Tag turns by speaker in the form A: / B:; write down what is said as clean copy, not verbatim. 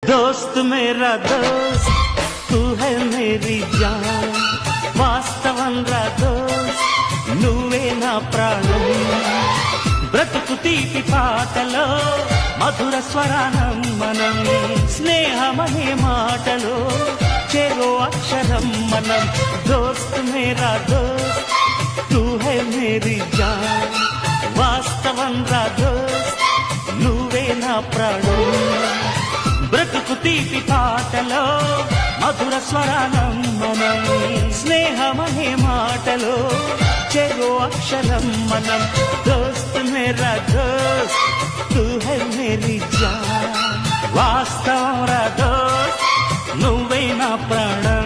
A: दोस्त मेरा दोस्त तू है मेरी जान వాస్తవం రా దోస్త్ నువ్వే నా ప్రాణం బ్రతుకు తీపి పాటలో మధుర స్వరానం మనం స్నేహమనే మాటలో చెరో అక్షరం మనం దోస్త్ మేరా దోస్త్ తూ హై మేరీ జాన్ వాస్తవం రా దోస్త్ నువ్వే నా ప్రాణం బ్రతుకు తీపి పాటలో మధుర స్వరానం మనం స్నేహమనే మాటలో చెరో అక్షరం మనం దోస్త్ మేరా దోస్త్ తూ హై మేరీ జాన్ వాస్తవం రా దోస్త్ నువ్వే నా ప్రాణం